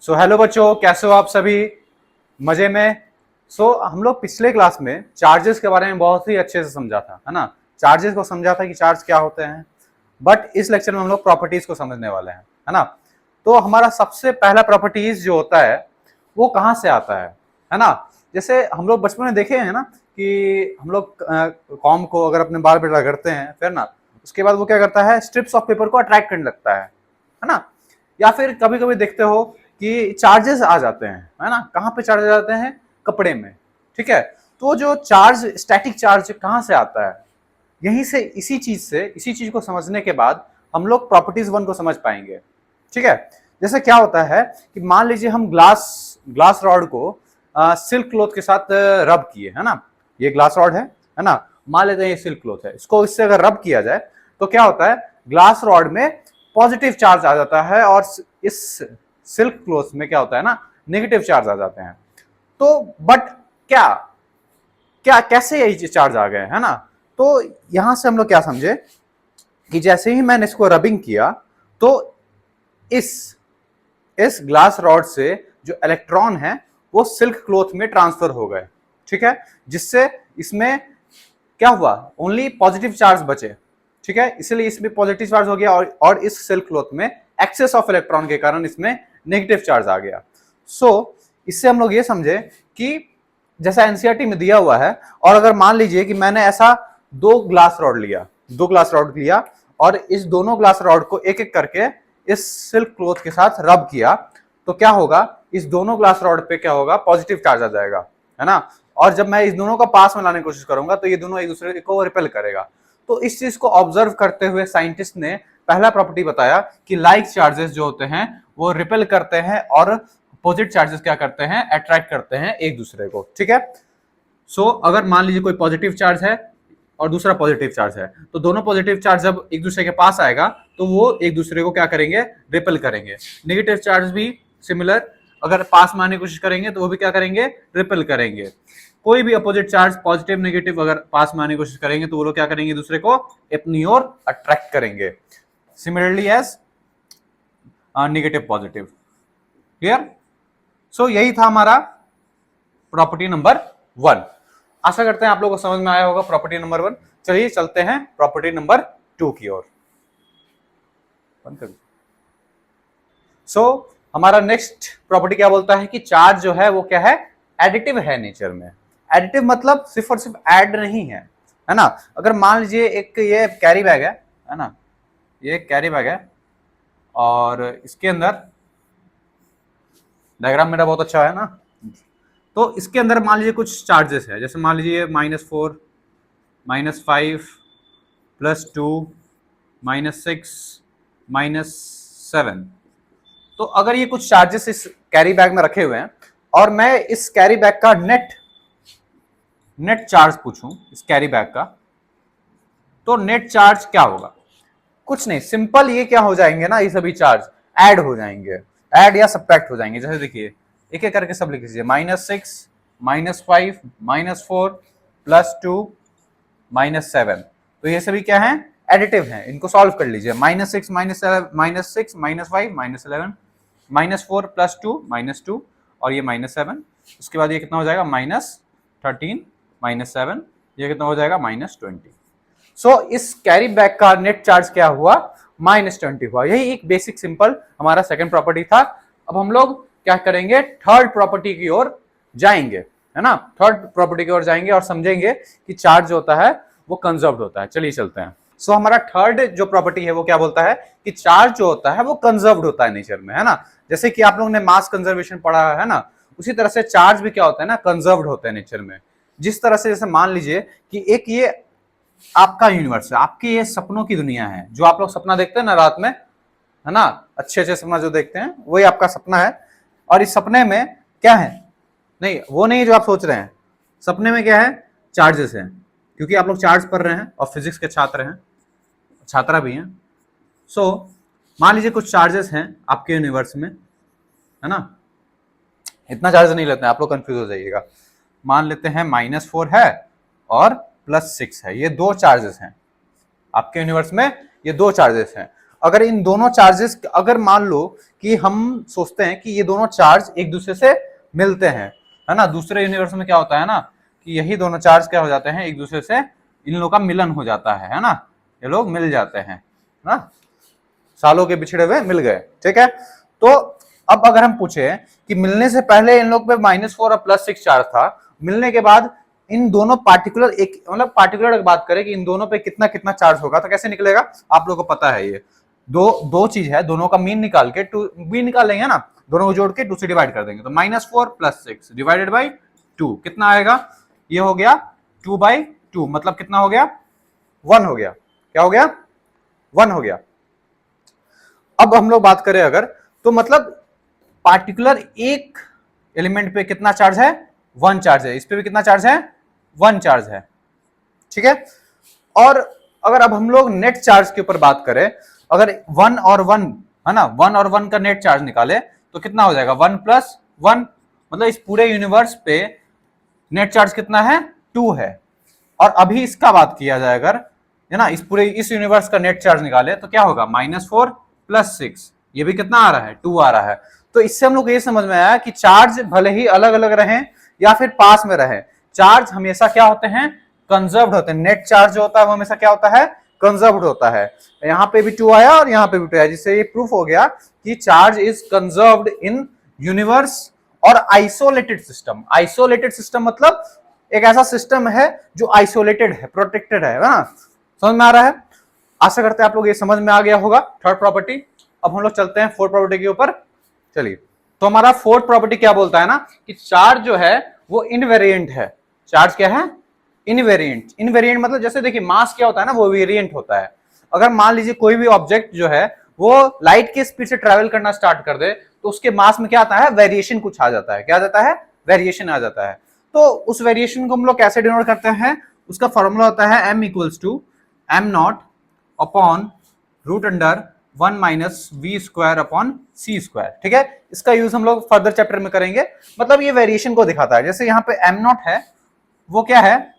So hello बच्चों, कैसे हो आप सभी? मजे में? हम लोग पिछले क्लास में चार्जेस के बारे में बहुत ही अच्छे से समझा था, है ना। चार्जेस को समझा था कि चार्ज क्या होते हैं। बट इस लेक्चर में हम लोग प्रॉपर्टीज को समझने वाले हैं, है ना। तो हमारा सबसे पहला प्रॉपर्टीज जो होता है वो कहाँ से आता है ना। जैसे हम लोग बचपन में देखे हैं ना कि हम लोग कॉम को अगर अपने बाल पे रगड़ते हैं फिर ना उसके बाद वो क्या करता है, स्ट्रिप्स ऑफ पेपर को अट्रैक्ट करने लगता है ना। या फिर कभी कभी देखते हो कि चार्जेस आ जाते हैं, है ना। कहाँ पे चार्ज आ जाते हैं? कपड़े में। ठीक है। तो जो चार्ज, स्टैटिक चार्ज कहाँ से आता है? यहीं से, इसी चीज को समझने के बाद हम लोग प्रॉपर्टीज वन को समझ पाएंगे। ठीक है। जैसे क्या होता है कि मान लीजिए हम ग्लास रॉड को सिल्क क्लॉथ के साथ रब किए, है ना। ये ग्लास रॉड है ना। मान लेते हैं ये सिल्क क्लॉथ है, इसको इससे अगर रब किया जाए तो क्या होता है, ग्लास रॉड में पॉजिटिव चार्ज आ जाता है और इस सिल्क क्लॉथ में क्या होता है ना, नेगेटिव चार्ज आ जाते हैं। तो बट क्या क्या कैसे यही चार्ज आ गए, है ना। तो यहां से हम लोग क्या समझे कि जैसे ही मैंने इसको रबिंग किया तो इस इस ग्लास रॉड से जो इलेक्ट्रॉन है वो सिल्क क्लॉथ में ट्रांसफर हो गए। ठीक है। जिससे इसमें क्या हुआ, ओनली पॉजिटिव चार्ज बचे। ठीक है। इसलिए इसमें पॉजिटिव चार्ज हो गया और इस सिल्क क्लॉथ में एक्सेस ऑफ इलेक्ट्रॉन के कारण इसमें नेगेटिव चार्ज आ गया। इससे हम लोग ये समझे कि जैसा एनसीईआरटी में दिया हुआ है, और अगर मान लीजिए कि मैंने ऐसा दो ग्लास रॉड लिया और इस दोनों ग्लास रॉड को एक एक करके इस सिल्क क्लॉथ के साथ रब किया तो क्या होगा, इस दोनों ग्लास रॉड पे क्या होगा, पॉजिटिव चार्ज आ जाएगा, है ना। और जब मैं इस दोनों को पास में लाने की कोशिश करूंगा तो ये दोनों एक दूसरे को रिपेल करेगा। तो इस चीज को ऑब्जर्व करते हुए साइंटिस्ट ने पहला प्रॉपर्टी बताया कि लाइक चार्जेस जो होते हैं वो रिपेल करते हैं और पॉजिटिव चार्जेस क्या करते हैं, अट्रैक्ट करते हैं एक दूसरे को। ठीक है। अगर मान लीजिए कोई पॉजिटिव चार्ज है और दूसरा पॉजिटिव चार्ज है तो दोनों पॉजिटिव चार्ज जब एक दूसरे के पास आएगा तो वो एक दूसरे को क्या करेंगे, रिपेल करेंगे। नेगेटिव चार्ज भी सिमिलर, अगर पास में आने की कोशिश करेंगे तो वो भी क्या करेंगे, रिपेल करेंगे। कोई भी अपोजिट चार्ज, पॉजिटिव नेगेटिव, अगर पास में आने की कोशिश करेंगे तो वो लोग क्या करेंगे, दूसरे को अपनी ओर अट्रैक्ट करेंगे। Similarly as negative positive. Clear? यही था हमारा प्रॉपर्टी नंबर 1। आशा करते हैं आप लोगों को समझ में आया होगा प्रॉपर्टी नंबर 1। चलिए चलते हैं प्रॉपर्टी नंबर 2 की ओर। हमारा नेक्स्ट प्रॉपर्टी क्या बोलता है कि चार्ज जो है वो क्या है, एडिटिव है नेचर में। एडिटिव मतलब सिर्फ और सिर्फ ऐड नहीं है ना। अगर मान लीजिए एक ये कैरी बैग है ना, ये कैरी बैग है और इसके अंदर, डायग्राम मेरा बहुत अच्छा है ना, तो इसके अंदर मान लीजिए कुछ चार्जेस है। जैसे मान लीजिए -4, -5, +2, -6, -7। तो अगर ये कुछ चार्जेस इस कैरी बैग में रखे हुए हैं और मैं इस कैरी बैग का नेट चार्ज पूछूं इस कैरी बैग का, तो नेट चार्ज क्या होगा? कुछ नहीं, सिंपल ये क्या हो जाएंगे ना, ये सभी चार्ज ऐड हो जाएंगे, ऐड या सब्ट्रैक्ट हो जाएंगे। जैसे देखिए एक एक करके सब लिख लीजिए, -6, -5, -4, +2, -7। तो ये सभी क्या है, एडिटिव हैं। इनको सॉल्व कर लीजिए। -6, -5, -11, -4, +2, -2 और ये -7। उसके बाद ये कितना हो जाएगा, -13, -7, ये कितना हो जाएगा, -20। इस कैरी बैग का नेट चार्ज क्या हुआ, -20 हुआ। यही एक बेसिक सिंपल हमारा सेकंड प्रॉपर्टी था। अब हम लोग क्या करेंगे, थर्ड प्रॉपर्टी की ओर जाएंगे, है ना। थर्ड प्रॉपर्टी की ओर जाएंगे और समझेंगे कि चार्ज जो होता है वो कंजर्व्ड होता है। चलिए चलते हैं। हमारा थर्ड जो प्रॉपर्टी है वो क्या बोलता है कि चार्ज जो होता है वो कंजर्व्ड होता है नेचर में, है ना। जैसे कि आप लोगों ने मास कंजर्वेशन पढ़ा है ना, उसी तरह से चार्ज भी क्या होता है ना, कंजर्व्ड होता है नेचर में। जिस तरह से, जैसे मान लीजिए कि एक ये आपका यूनिवर्स है, आपकी ये सपनों की दुनिया है, जो आप लोग सपना देखते हैं ना रात में, है ना, अच्छे अच्छे सपना जो देखते हैं वही आपका सपना है। और इस सपने में क्या है, नहीं वो नहीं जो आप सोच रहे हैं, सपने में क्या है, चार्जेस हैं। क्योंकि आप लोग चार्ज पढ़ रहे हैं और फिजिक्स के छात्र हैं, छात्रा भी हैं। मान लीजिए कुछ चार्जेस हैं आपके यूनिवर्स में, है ना। इतना चार्ज नहीं लेते हैं, आप लोग कंफ्यूज हो जाइएगा। मान लेते हैं -4 है और +6 है, ये दो चार्जेस हैं आपके यूनिवर्स में, ये दो चार्जेस हैं। अगर इन दोनों चार्जेस, अगर मान लो कि हम सोचते हैं कि ये दोनों चार्ज एक दूसरे से मिलते हैं, है ना, दूसरे यूनिवर्स में क्या होता है ना कि यही दोनों चार्ज क्या हो जाते हैं, एक दूसरे से इन लोगों का मिलन हो जाता है ना, ये लोग मिल जाते हैं ना, सालों के बिछड़े हुए मिल गए, ठीक है। तो अब अगर हम पूछे कि मिलने से पहले इन लोग पे -4 और +6 चार्ज था, मिलने के बाद इन दोनों पार्टिकुलर, एक मतलब पार्टिकुलर बात करें कि इन दोनों पे कितना कितना चार्ज होगा, तो कैसे निकलेगा, आप लोगों को पता है ये दो चीज है, दोनों का मीन निकाल के मीन निकाल लेंगे ना, दोनों को जोड़ के 2 से डिवाइड कर देंगे, तो -4 + 6 डिवाइडेड बाई 2 कितना आएगा, ये हो गया 2/2, मतलब कितना हो गया, 1 हो गया, क्या हो गया, 1 हो गया। अब हम लोग बात करें अगर, तो मतलब पार्टिकुलर एक एलिमेंट पे कितना चार्ज है, 1 चार्ज है, इस पे भी कितना चार्ज है, 1 चार्ज है, ठीक है। और अगर अब हम लोग नेट चार्ज के ऊपर बात करें, अगर 1 और 1 है ना, 1 और 1 का नेट चार्ज निकाले तो कितना हो जाएगा, 1 + 1, मतलब इस पूरे यूनिवर्स पे नेट चार्ज कितना है, 2 है। और अभी इसका बात किया जाए अगर, है ना, इस पूरे इस यूनिवर्स का नेट चार्ज निकाले तो क्या होगा, -4 + 6, ये भी कितना आ रहा है, 2 आ रहा है। तो इससे हम लोग ये समझ में आया कि चार्ज भले ही अलग अलग रहें या फिर पास में रहे, चार्ज हमेशा क्या होते हैं, कंजर्व्ड होते हैं। नेट चार्ज जो होता है वो हमेशा क्या होता है, कंजर्व्ड होता है। यहाँ पे भी 2 आया और यहाँ पे भी 2 आया, जिससे ये प्रूफ हो गया कि charge is conserved in universe और आइसोलेटेड सिस्टम। आइसोलेटेड सिस्टम मतलब एक ऐसा सिस्टम है जो आइसोलेटेड है, प्रोटेक्टेड है ना, समझ में आ रहा है। आशा करते हैं आप लोग ये समझ में आ गया होगा थर्ड प्रॉपर्टी। अब हम लोग चलते हैं फोर्थ प्रॉपर्टी के ऊपर। चलिए, तो हमारा फोर्थ प्रॉपर्टी क्या बोलता है ना कि चार्ज जो है वो इनवेरिएंट है। चार्ज क्या है, इनवेरिएंट। इनवेरिएंट मतलब जैसे देखिए मास क्या होता है ना, वो वेरिएंट होता है। अगर मान लीजिए कोई भी ऑब्जेक्ट जो है वो लाइट के स्पीड से ट्रेवल करना स्टार्ट कर दे तो उसके मास में क्या आता है, वेरिएशन कुछ आ जाता है। क्या आ जाता है, वेरिएशन आ जाता है। तो उस वेरिएशन को हम लोग कैसे डिनोट करते हैं, उसका फॉर्मूला होता है m = m0 अपॉन √1 - v²/c²। ठीक है, इसका यूज हम लोग फर्दर चैप्टर में करेंगे। मतलब ये वेरिएशन को दिखाता है। जैसे यहाँ पे m0 है, वो क्या है,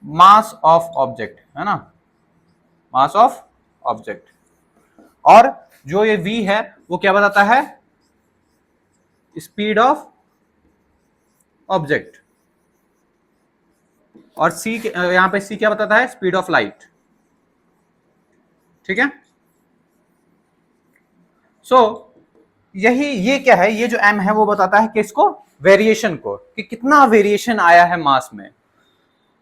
मास ऑफ ऑब्जेक्ट है ना, मास ऑफ ऑब्जेक्ट। और जो ये v है वो क्या बताता है, स्पीड ऑफ ऑब्जेक्ट। और c यहां पे c क्या बताता है, स्पीड ऑफ लाइट। ठीक है, यही ये क्या है, ये जो m है वो बताता है कि इसको वेरिएशन को, कि कितना वेरिएशन आया है मास में।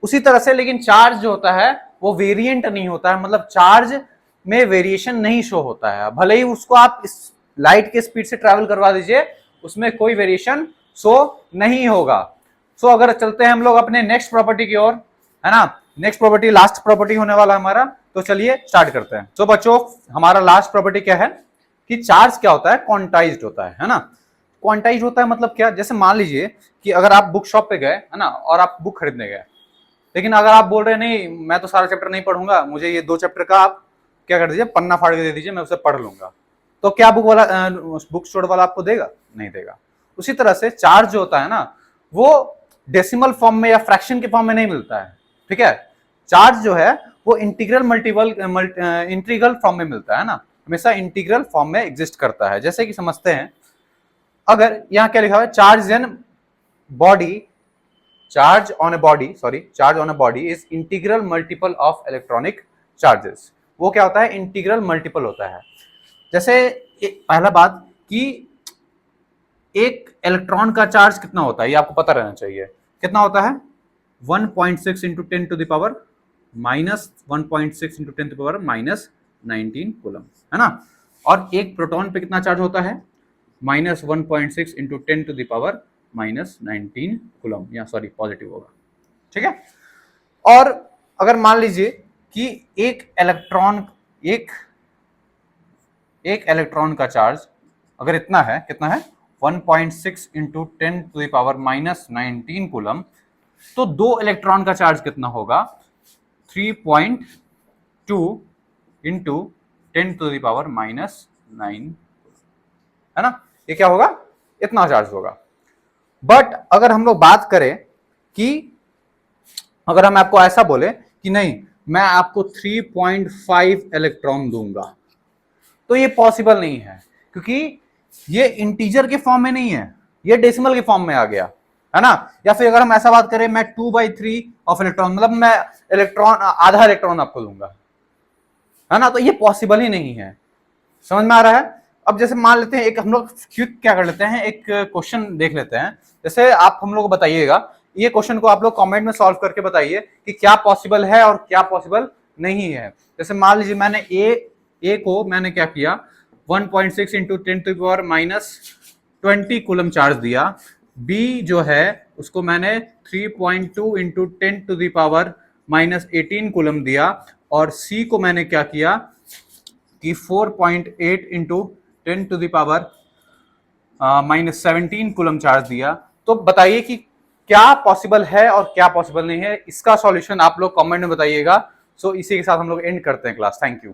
उसी तरह से लेकिन चार्ज जो होता है वो वेरिएंट नहीं होता है, मतलब चार्ज में वेरिएशन नहीं शो होता है। भले ही उसको आप इस लाइट के स्पीड से ट्रैवल करवा दीजिए, उसमें कोई वेरिएशन शो नहीं होगा। अगर चलते हैं हम लोग अपने नेक्स्ट प्रॉपर्टी की ओर, है ना, नेक्स्ट प्रॉपर्टी लास्ट प्रॉपर्टी होने वाला हमारा। तो चलिए स्टार्ट करते हैं। बच्चों हमारा लास्ट प्रॉपर्टी क्या है कि चार्ज क्या होता है, क्वांटाइज्ड होता है ना। क्वांटाइज्ड होता है मतलब क्या, जैसे मान लीजिए कि अगर आप बुक शॉप पे गए, है ना, और आप बुक खरीदने गए, लेकिन अगर आप बोल रहे हैं नहीं मैं तो सारा चैप्टर नहीं पढ़ूंगा, मुझे ये 2 चैप्टर का आप क्या कर दीजिए, पन्ना फाड़ के दे दीजिए, मैं उसे पढ़ लूंगा, तो क्या बुक स्टोर वाला आपको देगा, नहीं देगा। उसी तरह से चार्ज जो होता है ना वो डेसिमल फॉर्म में या फ्रैक्शन के फॉर्म में नहीं मिलता है। ठीक है, चार्ज जो है वो इंटीग्रल फॉर्म में मिलता है ना, हमेशा इंटीग्रल फॉर्म में एग्जिस्ट करता है। जैसे कि समझते हैं, अगर यहां क्या लिखा हुआ है, charge on a body is integral multiple of electronic charges. वो क्या होता है, इंटीग्रल मल्टीपल होता है। जैसे पहला बात कि एक इलेक्ट्रॉन का चार्ज कितना होता है ये आपको पता रहना चाहिए। कितना होता है, 1.6 × 10⁻⁻⁻19 कूलम, है ना। और एक प्रोटॉन पे कितना चार्ज होता है, -1.6 × 10⁻⁻19 कूलम, या सॉरी पॉजिटिव होगा। ठीक है, और अगर मान लीजिए कि एक इलेक्ट्रॉन का चार्ज अगर इतना है, कितना है, 1.6 × 10⁻⁻19 कूलम, तो 2 इलेक्ट्रॉन का चार्ज कितना होगा, 3.2 × 10⁻⁻9, है ना। ये क्या होगा, इतना चार्ज होगा। बट अगर हम लोग बात करें कि अगर हम आपको ऐसा बोले कि नहीं मैं आपको 3.5 इलेक्ट्रॉन दूंगा। तो ये पॉसिबल नहीं है, क्योंकि ये इंटीजर के फॉर्म में नहीं है, ये डेसिमल के फॉर्म में आ गया, है ना। या फिर अगर हम ऐसा बात करें, मैं 2/3 ऑफ इलेक्ट्रॉन, मतलब मैं इलेक्ट्रॉन, आधा इलेक्ट्रॉन आपको दूंगा, है ना। तो ये पॉसिबल ही नहीं है। समझ में आ रहा है। अब जैसे मान लेते हैं, एक हम लोग क्विक क्या कर लेते हैं, एक क्वेश्चन देख लेते हैं। जैसे आप हम लोग को बताइएगा, ये क्वेश्चन को आप लोग कमेंट में सॉल्व करके बताइए कि क्या पॉसिबल है और क्या पॉसिबल नहीं है। जैसे मान लीजिए मैंने ए को मैंने क्या किया, 1.6 इंटू 10⁻20 कूलम चार्ज दिया। बी जो है उसको मैंने 3.2 इंटू 10⁻18 कूलम दिया। और सी को मैंने क्या किया कि 4.8 इंटू 10⁻17 कूलम चार्ज दिया। तो बताइए कि क्या पॉसिबल है और क्या पॉसिबल नहीं है। इसका सॉल्यूशन आप लोग कमेंट में बताइएगा। सो इसी के साथ हम लोग एंड करते हैं क्लास। Thank you.